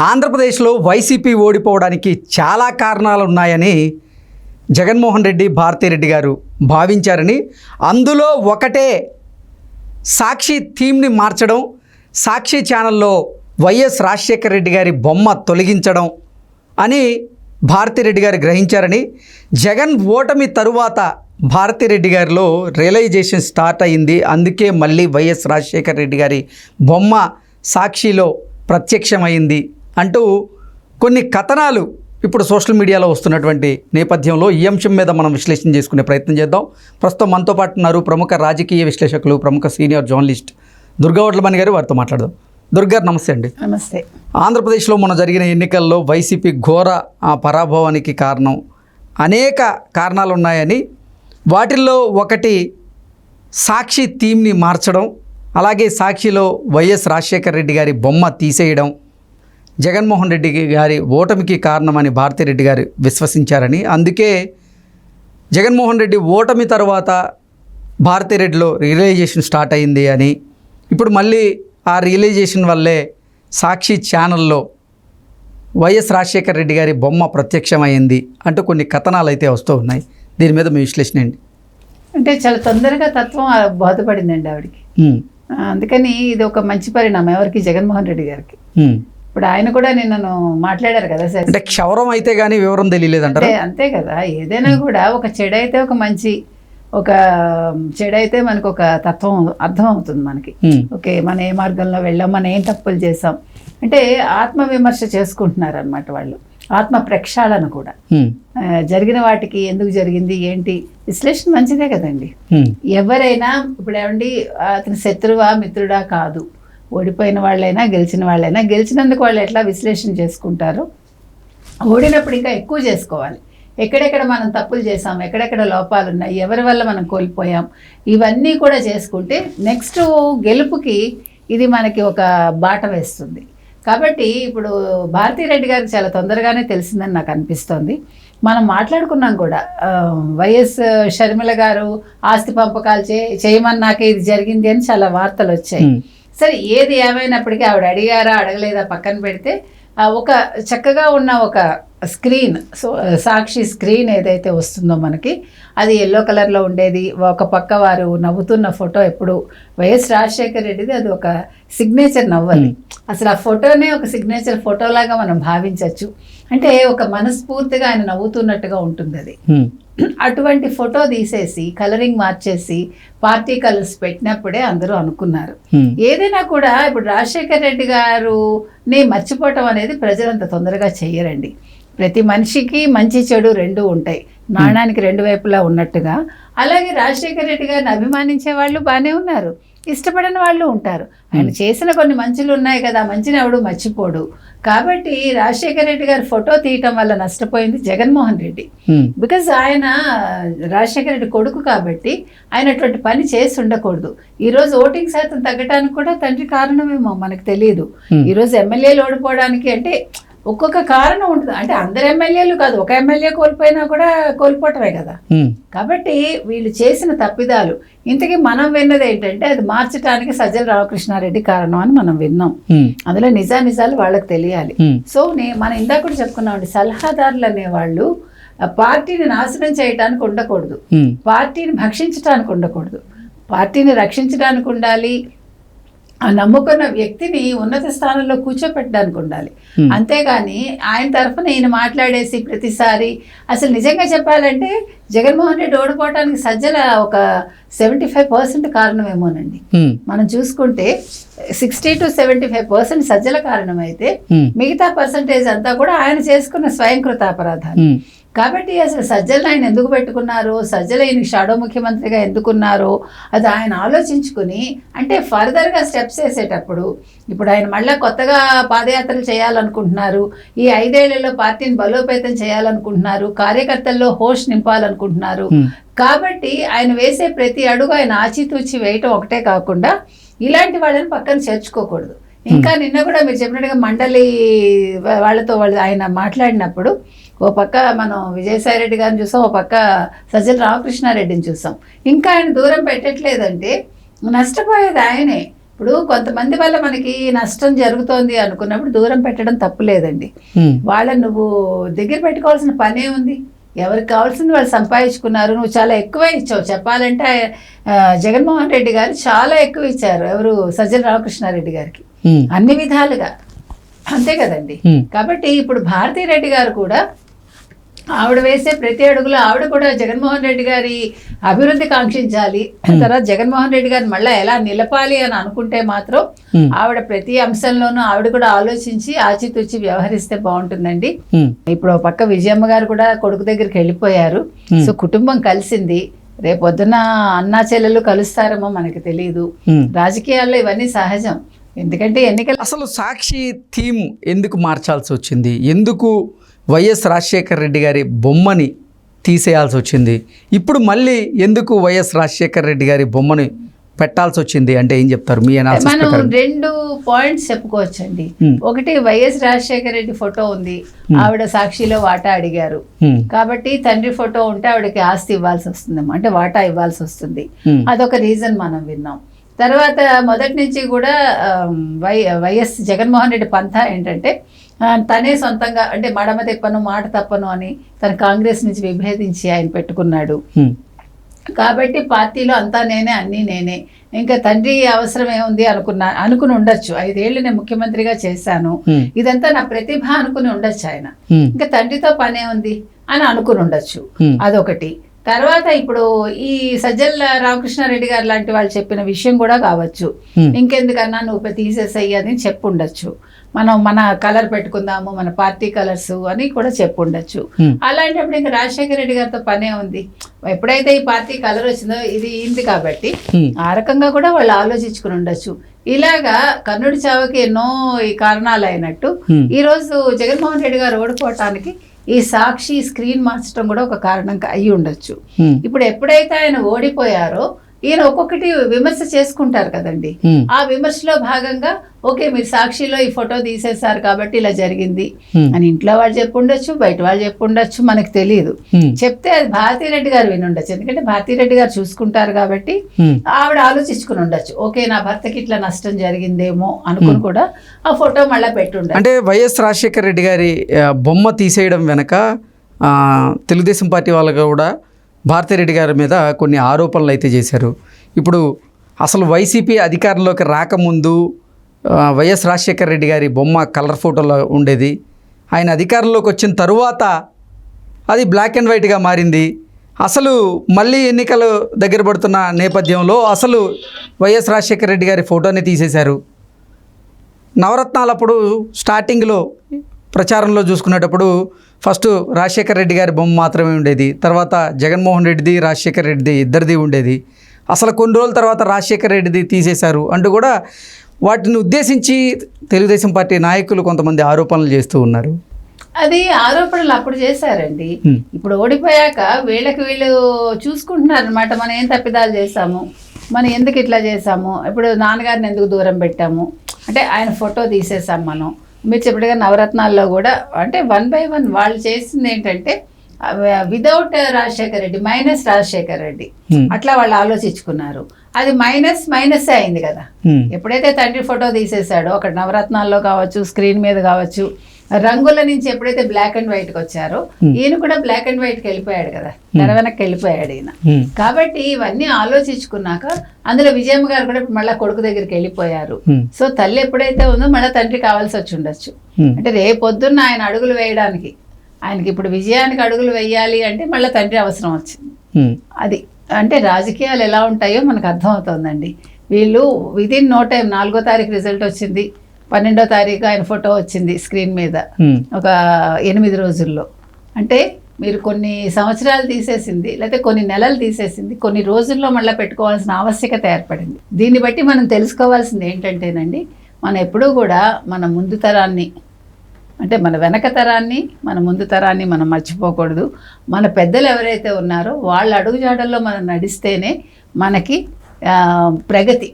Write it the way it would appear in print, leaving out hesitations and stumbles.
ఆంధ్రప్రదేశ్లో వైసీపీ ఓడిపోవడానికి చాలా కారణాలు ఉన్నాయని జగన్మోహన్ రెడ్డి భారతిరెడ్డి గారు భావించారని, అందులో ఒకటే సాక్షి థీమ్ని మార్చడం, సాక్షి ఛానల్లో వైఎస్ రాజశేఖర రెడ్డి గారి బొమ్మ తొలగించడం అని భారతిరెడ్డి గారు గ్రహించారని, జగన్ ఓటమి తరువాత భారతిరెడ్డి గారిలో రియలైజేషన్ స్టార్ట్ అయింది. అందుకే మళ్ళీ వైఎస్ రాజశేఖర రెడ్డి గారి బొమ్మ సాక్షిలో ప్రత్యక్షమైంది అంటూ కొన్ని కథనాలు ఇప్పుడు సోషల్ మీడియాలో వస్తున్నటువంటి నేపథ్యంలో ఈ అంశం మీద మనం విశ్లేషణ చేసుకునే ప్రయత్నం చేద్దాం. ప్రస్తుతం మనతో పాటు ఉన్నారు ప్రముఖ రాజకీయ విశ్లేషకులు, ప్రముఖ సీనియర్ జర్నలిస్ట్ దుర్గా వడ్లమణి గారు. వారితో మాట్లాడదాం. దుర్గా గారు నమస్తే అండి. నమస్తే. ఆంధ్రప్రదేశ్లో మొన్న జరిగిన ఎన్నికల్లో వైసీపీ ఘోర పరాభవానికి కారణం అనేక కారణాలు ఉన్నాయని, వాటిల్లో ఒకటి సాక్షి థీమ్ని మార్చడం, అలాగే సాక్షిలో వైఎస్ రాజశేఖర రెడ్డి గారి బొమ్మ తీసేయడం జగన్మోహన్ రెడ్డి గారి ఓటమికి కారణమని భారతిరెడ్డి గారు విశ్వసించారని, అందుకే జగన్మోహన్ రెడ్డి ఓటమి తర్వాత భారతిరెడ్డిలో రియలైజేషన్ స్టార్ట్ అయింది అని, ఇప్పుడు మళ్ళీ ఆ రియలైజేషన్ వల్లే సాక్షి ఛానల్లో వైఎస్ రాజశేఖర రెడ్డి గారి బొమ్మ ప్రత్యక్షమైంది అంటూ కొన్ని కథనాలు అయితే వస్తూ ఉన్నాయి. దీని మీద మీ విశ్లేషణ ఏంటి? అంటే చాలా తొందరగా తత్వం బోధపడిందండి ఆవిడకి. అందుకని ఇది ఒక మంచి పరిణామం ఎవరికి, జగన్మోహన్ రెడ్డి గారికి. ఇప్పుడు ఆయన కూడా నిన్నను మాట్లాడారు కదా సార్, అంటే క్షవరం అయితే కానీ వివరం తెలియలేదంటారు. అంతే కదా, ఏదైనా కూడా ఒక చెడైతే ఒక మంచి, ఒక చెడైతే మనకు ఒక తత్వం అర్థం అవుతుంది మనకి. ఓకే, మనం ఏ మార్గంలో వెళ్ళాం, మనం ఏం తప్పులు చేసాం అంటే ఆత్మవిమర్శ చేసుకుంటున్నారు అనమాట వాళ్ళు. ఆత్మ ప్రక్షాళన కూడా, జరిగిన వాటికి ఎందుకు జరిగింది ఏంటి విశ్లేషణ మంచిదే కదండి. ఎవరైనా ఇప్పుడు ఏమండి, అతని శత్రువా మిత్రుడా కాదు, ఓడిపోయిన వాళ్ళైనా గెలిచిన వాళ్ళైనా, గెలిచినందుకు వాళ్ళు ఎట్లా విశ్లేషణ చేసుకుంటారో, ఓడినప్పుడు ఇంకా ఎక్కువ చేసుకోవాలి. ఎక్కడెక్కడ మనం తప్పులు చేసాం, ఎక్కడెక్కడ లోపాలు ఉన్నాయి, ఎవరి వల్ల మనం కోల్పోయాం, ఇవన్నీ కూడా చేసుకుంటే నెక్స్ట్ గెలుపుకి ఇది మనకి ఒక బాట వేస్తుంది. కాబట్టి ఇప్పుడు భారతిరెడ్డి గారికి చాలా తొందరగానే తెలిసిందని నాకు అనిపిస్తోంది. మనం మాట్లాడుకున్నాం కూడా, వైఎస్ షర్మిల గారు ఆస్తి పంపకాలు చేయమన్నాకే ఇది జరిగింది అని చాలా వార్తలు వచ్చాయి. సరే, ఏది ఏమైనప్పటికీ ఆవిడ అడిగారా అడగలేదా పక్కన పెడితే, ఒక చక్కగా ఉన్న ఒక స్క్రీన్, సాక్షి స్క్రీన్ ఏదైతే వస్తుందో మనకి, అది ఎల్లో కలర్లో ఉండేది. ఒక పక్క వారు నవ్వుతున్న ఫోటో ఎప్పుడు వైఎస్ రాజశేఖర రెడ్డిది, అది ఒక సిగ్నేచర్ నవ్వాలి. అసలు ఆ ఫోటోనే ఒక సిగ్నేచర్ ఫోటోలాగా మనం భావించవచ్చు. అంటే ఒక మనస్ఫూర్తిగా ఆయన నవ్వుతున్నట్టుగా ఉంటుంది అది. అటువంటి ఫోటో తీసేసి కలరింగ్ మార్చేసి పార్టీ కలర్స్ పెట్టినప్పుడే అందరూ అనుకున్నారు. ఏదైనా కూడా ఇప్పుడు రాజశేఖర రెడ్డి గారుని మర్చిపోవటం అనేది ప్రజలంత తొందరగా చెయ్యరండి. ప్రతి మనిషికి మంచి చెడు రెండూ ఉంటాయి, నాణానికి రెండు వైపులా ఉన్నట్టుగా. అలాగే రాజశేఖర రెడ్డి గారిని అభిమానించే వాళ్ళు బాగానే ఉన్నారు, ఇష్టపడిన వాళ్ళు ఉంటారు. ఆయన చేసిన కొన్ని మంచులు ఉన్నాయి కదా, మంచిని ఎవడు మర్చిపోడు. కాబట్టి రాజశేఖర రెడ్డి గారి ఫోటో తీయటం వల్ల నష్టపోయింది జగన్మోహన్ రెడ్డి. బికాజ్ ఆయన రాజశేఖర రెడ్డి కొడుకు కాబట్టి ఆయన అటువంటి పని చేసి ఉండకూడదు. ఈరోజు ఓటింగ్ శాతం తగ్గడానికి కూడా తండ్రి కారణమేమో మనకు తెలియదు. ఈరోజు ఎమ్మెల్యేలు ఓడిపోవడానికి అంటే ఒక్కొక్క కారణం ఉంటుంది. అంటే అందరు ఎమ్మెల్యేలు కాదు, ఒక ఎమ్మెల్యే కోల్పోయినా కూడా కోల్పోవటమే కదా. కాబట్టి వీళ్ళు చేసిన తప్పిదాలు, ఇంతకీ మనం విన్నది ఏంటంటే అది మార్చడానికి సజ్జల రామకృష్ణారెడ్డి కారణం అని మనం విన్నాం. అందులో నిజాలు వాళ్ళకి తెలియాలి. సో మనం ఇందాక కూడా చెప్పుకున్నామండి, సలహాదారులు అనేవాళ్ళు పార్టీని నాశనం చేయడానికి ఉండకూడదు, పార్టీని భక్షించడానికి ఉండకూడదు, పార్టీని రక్షించడానికి ఉండాలి, ఆ నమ్ముకున్న వ్యక్తిని ఉన్నత స్థానంలో కూర్చోపెట్టడానికి ఉండాలి. అంతేగాని ఆయన తరఫున ఈయన మాట్లాడేసి ప్రతిసారి, అసలు నిజంగా చెప్పాలంటే జగన్మోహన్ రెడ్డి ఓడిపోవడానికి సజ్జల ఒక 75% కారణమేమోనండి. మనం చూసుకుంటే 60 to 75% సజ్జల కారణమైతే మిగతా పర్సంటేజ్ అంతా కూడా ఆయన చేసుకున్న స్వయంకృత అపరాధాలు. కాబట్టి అసలు సజ్జలను ఆయన ఎందుకు పెట్టుకున్నారో, సజ్జల ఈయన షాడో ముఖ్యమంత్రిగా ఎందుకున్నారో అది ఆయన ఆలోచించుకుని, అంటే ఫర్దర్గా స్టెప్స్ వేసేటప్పుడు ఇప్పుడు ఆయన మళ్ళీ కొత్తగా పాదయాత్రలు చేయాలనుకుంటున్నారు, ఈ 5 ఏళ్లలో పార్టీని బలోపేతం చేయాలనుకుంటున్నారు, కార్యకర్తల్లో హోష్ నింపాలనుకుంటున్నారు. కాబట్టి ఆయన వేసే ప్రతి అడుగు ఆయన ఆచితూచి వేయటం ఒకటే కాకుండా ఇలాంటి వాళ్ళని పక్కన చేర్చుకోకూడదు. ఇంకా నిన్న కూడా మీరు చెప్పినట్టుగా మండలి వాళ్ళతో ఆయన మాట్లాడినప్పుడు ఓ పక్క మనం విజయసాయి రెడ్డి గారిని చూసాం, ఓ పక్క సజ్జల రామకృష్ణారెడ్డిని చూసాం. ఇంకా ఆయన దూరం పెట్టట్లేదంటే నష్టపోయేది ఆయనే. ఇప్పుడు కొంతమంది వల్ల మనకి నష్టం జరుగుతోంది అనుకున్నప్పుడు దూరం పెట్టడం తప్పులేదండి. వాళ్ళని నువ్వు దగ్గర పెట్టుకోవాల్సిన పనే ఉంది. ఎవరికి కావాల్సింది వాళ్ళు సంపాదించుకున్నారు. నువ్వు చాలా ఎక్కువ ఇచ్చావు. చెప్పాలంటే జగన్మోహన్ రెడ్డి గారు చాలా ఎక్కువ ఇచ్చారు. ఎవరు సజ్జల రామకృష్ణారెడ్డి గారికి అన్ని విధాలుగా, అంతే కదండి. కాబట్టి ఇప్పుడు భారతీ రెడ్డి గారు కూడా ఆవిడ వేసే ప్రతి అడుగులో ఆవిడ కూడా జగన్మోహన్ రెడ్డి గారి అభివృద్ధి కాంక్షించాలి, తర్వాత జగన్మోహన్ రెడ్డి గారిని మళ్ళీ ఎలా నిలపాలి అని అనుకుంటే మాత్రం ఆవిడ ప్రతి అంశంలోనూ ఆవిడ కూడా ఆలోచించి ఆచితూచి వ్యవహరిస్తే బాగుంటుందండి. ఇప్పుడు పక్క విజయమ్మ గారు కూడా కొడుకు దగ్గరికి వెళ్ళిపోయారు. సో కుటుంబం కలిసింది. రేపొద్దున అన్నా చెల్లెలు కలుస్తారేమో మనకి తెలియదు. రాజకీయాల్లో ఇవన్నీ సహజం. ఎందుకంటే ఎన్నికలు అసలు సాక్షి థీమ్ ఎందుకు మార్చాల్సి వచ్చింది? ఎందుకు వైఎస్ రాజశేఖర రెడ్డి గారి బొమ్మని తీసేయాల్సి వచ్చింది? ఇప్పుడు మళ్ళీ ఎందుకు వైఎస్ రాజశేఖర రెడ్డి గారి బొమ్మని పెట్టాల్సి వచ్చింది అంటే ఏం చెప్తారు మీ అనాలిసిస్ మనం ప్రకారం? 2 పాయింట్స్ చెప్పుకోవచ్చండి. ఒకటి, వైఎస్ రాజశేఖర రెడ్డి ఫోటో ఉంది, ఆవిడ సాక్షిలో వాటా అడిగారు కాబట్టి తండ్రి ఫోటో ఉంటే ఆవిడకి ఆస్తి ఇవ్వాల్సి వస్తుందేమో, అంటే వాటా ఇవ్వాల్సి వస్తుంది. అదొక రీజన్ మనం విన్నాం. తర్వాత మొదటి నుంచి కూడా వైఎస్ జగన్మోహన్ రెడ్డి పంథా ఏంటంటే తనే సొంతంగా, అంటే మడమ తిప్పను మాట తప్పను అని తన కాంగ్రెస్ నుంచి విభేదించి ఆయన పెట్టుకున్నాడు. కాబట్టి పార్టీలో అంతా నేనే, అన్నీ నేనే, ఇంకా తండ్రి అవసరం ఏముంది అనుకుని ఉండొచ్చు. 5 ఏళ్ళు నేను ముఖ్యమంత్రిగా చేశాను, ఇదంతా నా ప్రతిభ అనుకుని ఉండొచ్చు ఆయన. ఇంకా తండ్రితో పనే ఉంది అని అనుకుని ఉండొచ్చు. అదొకటి. తర్వాత ఇప్పుడు ఈ సజ్జల రామకృష్ణారెడ్డి గారు లాంటి వాళ్ళు చెప్పిన విషయం కూడా కావచ్చు. ఇంకెందుకన్నా నువ్వు తీసేసయ్యి అని చెప్పుండొచ్చు. మనం మన కలర్ పెట్టుకుందాము, మన పార్టీ కలర్స్ అని కూడా చెప్పుండొచ్చు. అలాంటప్పుడు ఇంకా రాజశేఖర రెడ్డి గారితో పనే ఉంది. ఎప్పుడైతే ఈ పార్టీ కలర్ వచ్చిందో ఇది ఇంది కాబట్టి ఆ రకంగా కూడా వాళ్ళు ఆలోచించుకుని ఉండొచ్చు. ఇలాగా కర్ణుడి చావుకి ఎన్నో ఈ కారణాలు అయినట్టు ఈ రోజు జగన్మోహన్ రెడ్డి గారు ఓడిపోవటానికి ఈ సాక్షి స్క్రీన్ మార్చడం కూడా ఒక కారణం అయ్యి ఉండొచ్చు. ఇప్పుడు ఎప్పుడైతే ఆయన ఓడిపోయారో ఈయన ఒక్కొక్కటి విమర్శ చేసుకుంటారు కదండి. ఆ విమర్శలో భాగంగా ఓకే మీరు సాక్షిలో ఈ ఫోటో తీసేశారు కాబట్టి ఇలా జరిగింది అని ఇంట్లో వాళ్ళు చెప్పుండొచ్చు, బయట వాళ్ళు చెప్పుండొచ్చు, మనకు తెలియదు. చెప్తే అది భారతీ రెడ్డి గారు వినుండొచ్చు. ఎందుకంటే భారతీ రెడ్డి గారు చూసుకుంటారు కాబట్టి ఆవిడ ఆలోచించుకుని ఉండొచ్చు. ఓకే నా భర్తకి ఇట్లా నష్టం జరిగిందేమో అనుకుని కూడా ఆ ఫోటో మళ్ళీ పెట్టుండదు. అంటే వైఎస్ రాజశేఖర రెడ్డి గారి బొమ్మ తీసేయడం వెనక తెలుగుదేశం పార్టీ వాళ్ళు కూడా భారతిరెడ్డి గారి మీద కొన్ని ఆరోపణలు అయితే చేశారు. ఇప్పుడు అసలు వైసీపీ అధికారంలోకి రాకముందు వైఎస్ రాజశేఖర రెడ్డి గారి బొమ్మ కలర్ ఫోటోలో ఉండేది. ఆయన అధికారంలోకి వచ్చిన తరువాత అది బ్లాక్ అండ్ వైట్గా మారింది. అసలు మళ్ళీ ఎన్నికలు దగ్గర పడుతున్న నేపథ్యంలో అసలు వైఎస్ రాజశేఖర రెడ్డి గారి ఫోటోని తీసేశారు. నవరత్నాలప్పుడు స్టార్టింగ్లో ప్రచారంలో చూసుకునేటప్పుడు ఫస్ట్ రాజశేఖర రెడ్డి గారి బొమ్మ మాత్రమే ఉండేది. తర్వాత జగన్మోహన్ రెడ్డిది, రాజశేఖర రెడ్డిది ఇద్దరిది ఉండేది. అసలు కొన్ని రోజుల తర్వాత రాజశేఖర రెడ్డిది తీసేశారు అంటూ కూడా వాటిని ఉద్దేశించి తెలుగుదేశం పార్టీ నాయకులు కొంతమంది ఆరోపణలు చేస్తూ ఉన్నారు. అది ఆరోపణలు అప్పుడు చేశారండి. ఇప్పుడు ఓడిపోయాక వీళ్ళు చూసుకుంటున్నారు అనమాట. మనం ఏం తప్పిదాలు చేశాము, మనం ఎందుకు ఇట్లా చేశాము, ఇప్పుడు నాన్నగారిని ఎందుకు దూరం పెట్టాము, అంటే ఆయన ఫోటో తీసేసాం మనం. మీరు చెప్పినట్టుగా నవరత్నాల్లో కూడా అంటే 1 by 1 వాళ్ళు చేసింది ఏంటంటే వితౌట్ రాజశేఖర రెడ్డి మైనస్ రాజశేఖర రెడ్డి అట్లా వాళ్ళు ఆలోచించుకున్నారు. అది మైనస్ అయింది కదా. ఎప్పుడైతే తండ్రి ఫోటో తీసేశాడో అక్కడ నవరత్నాల్లో కావచ్చు, స్క్రీన్ మీద కావచ్చు, రంగుల నుంచి ఎప్పుడైతే బ్లాక్ అండ్ వైట్కి వచ్చారో ఈయన కూడా బ్లాక్ అండ్ వైట్కి వెళ్ళిపోయాడు కదా, తెర వెనక్కి వెళ్ళిపోయాడు ఈయన. కాబట్టి ఇవన్నీ ఆలోచించుకున్నాక అందులో విజయమ్మ గారు కూడా మళ్ళీ కొడుకు దగ్గరికి వెళ్ళిపోయారు. సో తల్లి ఎప్పుడైతే ఉందో మళ్ళీ తండ్రి కావాల్సి వచ్చి ఉండొచ్చు. అంటే రేపొద్దున్న ఆయన అడుగులు వేయడానికి, ఆయనకి ఇప్పుడు విజయానికి అడుగులు వేయాలి అంటే మళ్ళీ తండ్రి అవసరం వచ్చింది. అది అంటే రాజకీయాలు ఎలా ఉంటాయో మనకు అర్థమవుతుందండి. వీళ్ళు విదిన్ నో టైం 4వ తారీఖు రిజల్ట్ వచ్చింది, 12వ తారీఖు ఆయన ఫోటో వచ్చింది స్క్రీన్ మీద ఒక 8 రోజుల్లో. అంటే మీరు కొన్ని సంవత్సరాలు తీసేసింది, లేకపోతే కొన్ని నెలలు తీసేసింది, కొన్ని రోజుల్లో మళ్ళీ పెట్టుకోవాల్సిన ఆవశ్యకత ఏర్పడింది. దీన్ని బట్టి మనం తెలుసుకోవాల్సింది ఏంటంటేనండి, మనం ఎప్పుడూ కూడా మన ముందు తరాన్ని, అంటే మన వెనక తరాన్ని, మన ముందు తరాన్ని మనం మర్చిపోకూడదు. మన పెద్దలు ఎవరైతే ఉన్నారో వాళ్ళ అడుగుజాడల్లో మనం నడిస్తేనే మనకి ప్రగతి.